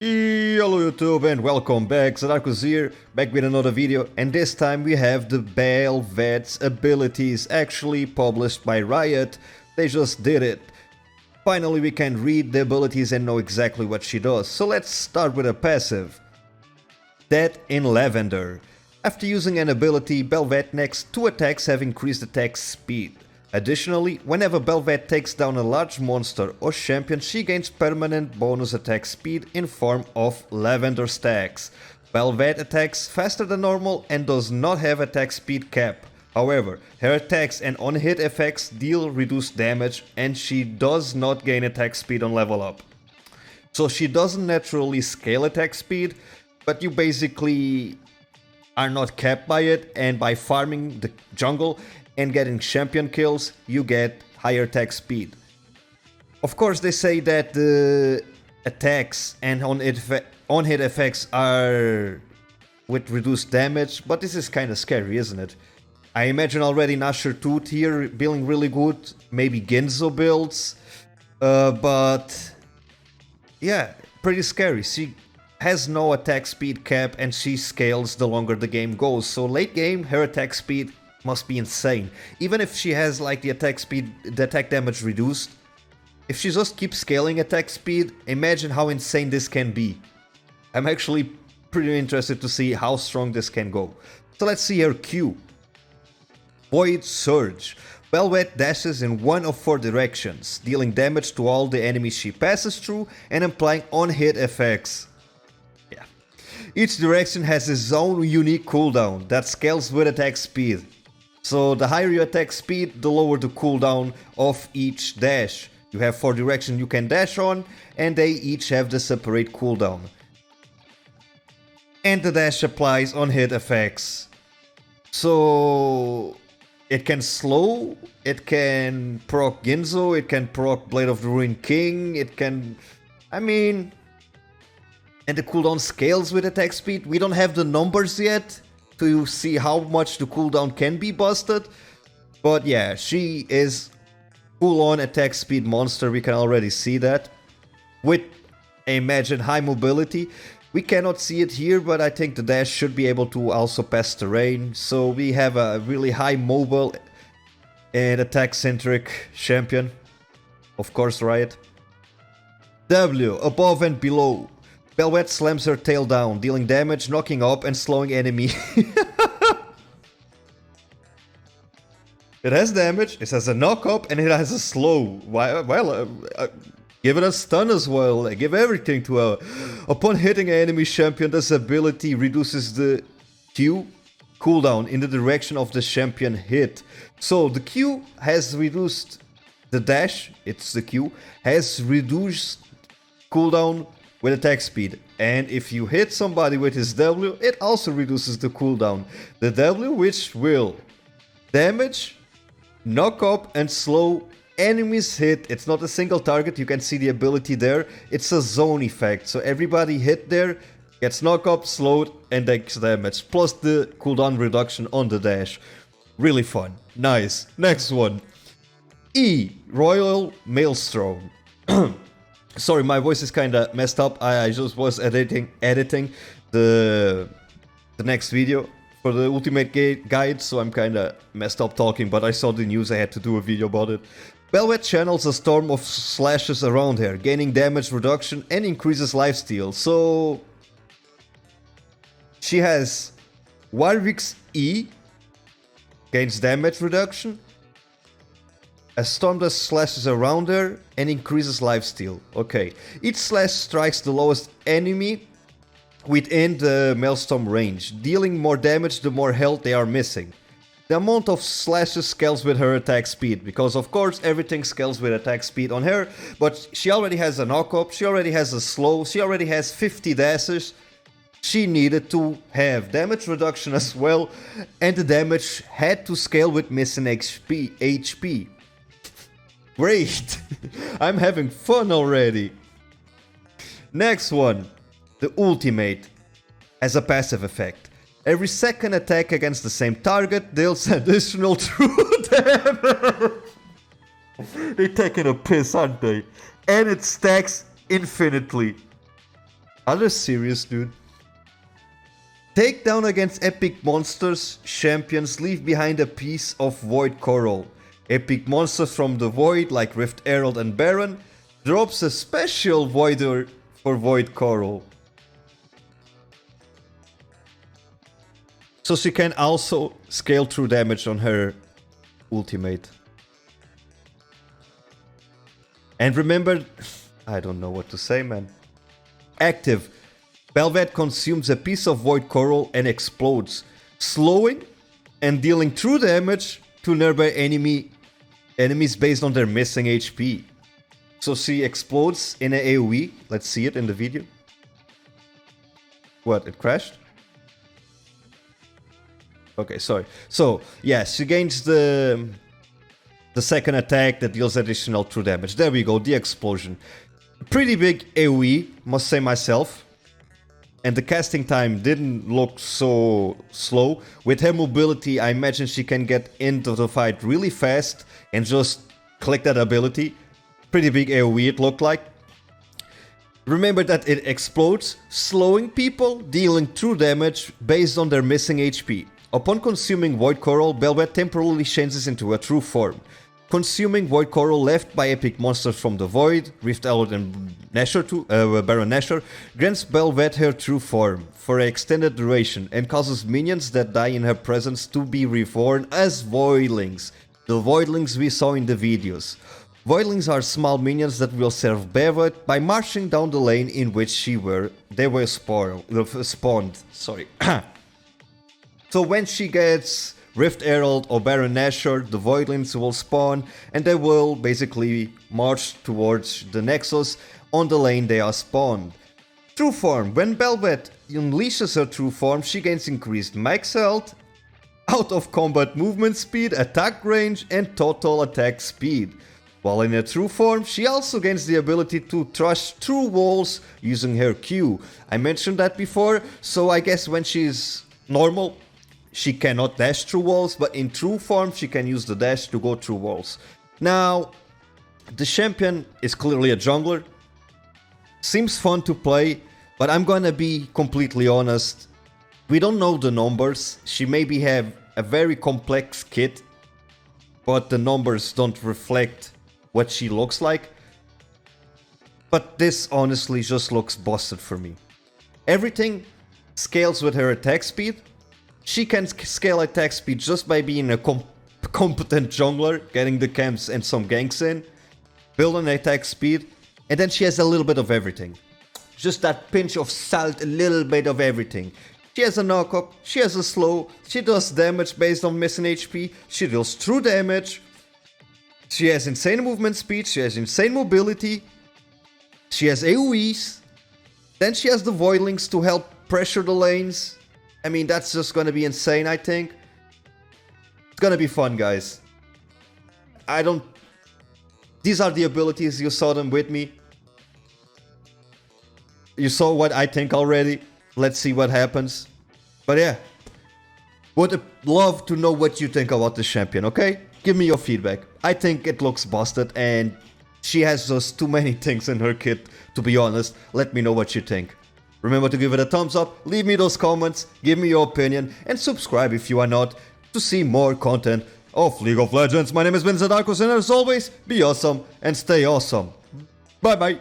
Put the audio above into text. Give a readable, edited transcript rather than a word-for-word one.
Hello YouTube and welcome back, Zadarkus here, back with another video, and this time we have the Bel'veth's abilities actually published by Riot. They just did it. Finally we can read the abilities and know exactly what she does, so let's start with a passive. Dead in Lavender. After using an ability, Bel'veth next 2 attacks have increased attack speed. Additionally, whenever Bel'veth takes down a large monster or champion, she gains permanent bonus attack speed in form of Lavender stacks. Bel'veth attacks faster than normal and does not have attack speed cap. However, her attacks and on-hit effects deal reduced damage and she does not gain attack speed on level up. So she doesn't naturally scale attack speed, but you basically are not capped by it, and by farming the jungle and getting champion kills, you get higher attack speed. Of course, they say that the attacks and on-hit effects are with reduced damage, but this is kinda scary, isn't it? I imagine already Nasher Tooth here building really good, maybe Ginzo builds, but yeah, pretty scary. She has no attack speed cap and she scales the longer the game goes, so late game her attack speed must be insane. Even if she has like the attack speed, the attack damage reduced, if she just keeps scaling attack speed, imagine how insane this can be. I'm actually pretty interested to see how strong this can go. So let's see her Q. Void Surge. Bel'veth dashes in one of 4 directions, dealing damage to all the enemies she passes through and applying on-hit effects. Yeah. Each direction has its own unique cooldown that scales with attack speed. So the higher your attack speed, the lower the cooldown of each dash. You have 4 directions you can dash on, and they each have the separate cooldown. And the dash applies on hit effects. So it can slow, it can proc Ginzo, it can proc Blade of the Ruined King, it can... and the cooldown scales with attack speed. We don't have the numbers yet to see how much the cooldown can be busted, but yeah, she is full-on attack speed monster. We can already see that with, I imagine, high mobility. We cannot see it here, but I think the dash should be able to also pass terrain, so we have a really high mobile and attack-centric champion. Of course, Riot. W, above and below. Bel'veth slams her tail down, dealing damage, knocking up and slowing enemy. It has damage, it has a knock up, and it has a slow. Give it a stun as well. Give everything to her. Upon hitting an enemy champion, this ability reduces the Q cooldown in the direction of the champion hit. So the Q has reduced the dash, it's the Q, has reduced cooldown with attack speed, and if you hit somebody with his W, it also reduces the cooldown. The W, which will damage, knock up and slow enemies hit. It's not a single target, you can see the ability there. It's a zone effect, so everybody hit there gets knock up, slowed and takes damage, plus the cooldown reduction on the dash. Really fun. Nice. Next one. E. Royal Maelstrom. Sorry, my voice is kinda messed up. I just was editing the next video for the ultimate guide, so I'm kinda messed up talking, but I saw the news, I had to do a video about it. Bel'veth channels a storm of slashes around her, gaining damage reduction and increases lifesteal. So she has Warwick's E, gains damage reduction, a storm that slashes around her and increases lifesteal. Okay. Each slash strikes the lowest enemy within the Maelstrom range, dealing more damage the more health they are missing. The amount of slashes scales with her attack speed, because of course everything scales with attack speed on her, but she already has a knock-up, she already has a slow, she already has 50 dashes. She needed to have damage reduction as well, and the damage had to scale with missing HP. Great! I'm having fun already! Next one. The ultimate has a passive effect. Every second attack against the same target deals additional true damage. They're taking a piss, aren't they? And it stacks infinitely. Are you serious, dude? Takedown against epic monsters, champions leave behind a piece of void coral. Epic monsters from the void like Rift Herald and Baron drops a special voider for void coral. So she can also scale through damage on her ultimate. And remember, I don't know what to say, man. Active. Bel'veth consumes a piece of void coral and explodes, slowing and dealing true damage to nearby enemies based on their missing HP. So she explodes in an AoE. Let's see it in the video. What? It crashed? Okay, sorry. So, yeah, she gains the second attack that deals additional true damage. There we go, the explosion. Pretty big AoE, must say myself. And the casting time didn't look so slow. With her mobility, I imagine she can get into the fight really fast and just click that ability. Pretty big AoE it looked like. Remember that it explodes, slowing people, dealing true damage based on their missing HP. Upon consuming Void Coral, Bel'veth temporarily changes into a true form. Consuming Void Coral left by epic monsters from the Void, Rift Herald and Baron Nashor, grants Bel'veth her true form for an extended duration and causes minions that die in her presence to be reborn as Voidlings. The Voidlings we saw in the videos. Voidlings are small minions that will serve Bel'veth by marching down the lane in which they were spawned. Sorry. So when she gets Rift Herald or Baron Nashor, the Voidlings will spawn and they will basically march towards the Nexus on the lane they are spawned. True form. When Bel'veth unleashes her true form, she gains increased max health, out of combat movement speed, attack range and total attack speed. While in her true form, she also gains the ability to thrush through walls using her Q. I mentioned that before, so I guess when she's normal, she cannot dash through walls, but in true form she can use the dash to go through walls. Now, the champion is clearly a jungler. Seems fun to play, but I'm gonna be completely honest. We don't know the numbers. She maybe have a very complex kit, but the numbers don't reflect what she looks like. But this honestly just looks busted for me. Everything scales with her attack speed. She can scale attack speed just by being a competent jungler, getting the camps and some ganks in, build an attack speed, and then she has a little bit of everything. Just that pinch of salt, a little bit of everything. She has a knockup, she has a slow, she does damage based on missing HP, she deals true damage, she has insane movement speed, she has insane mobility, she has AoEs, then she has the Voidlings to help pressure the lanes. I mean, that's just gonna be insane, I think. It's gonna be fun, guys. These are the abilities, you saw them with me. You saw what I think already. Let's see what happens. But yeah, would love to know what you think about this champion, okay? Give me your feedback. I think it looks busted and she has just too many things in her kit, to be honest. Let me know what you think. Remember to give it a thumbs up, leave me those comments, give me your opinion, and subscribe if you are not, to see more content of League of Legends. My name is Zadarkos, and as always, be awesome and stay awesome. Bye bye.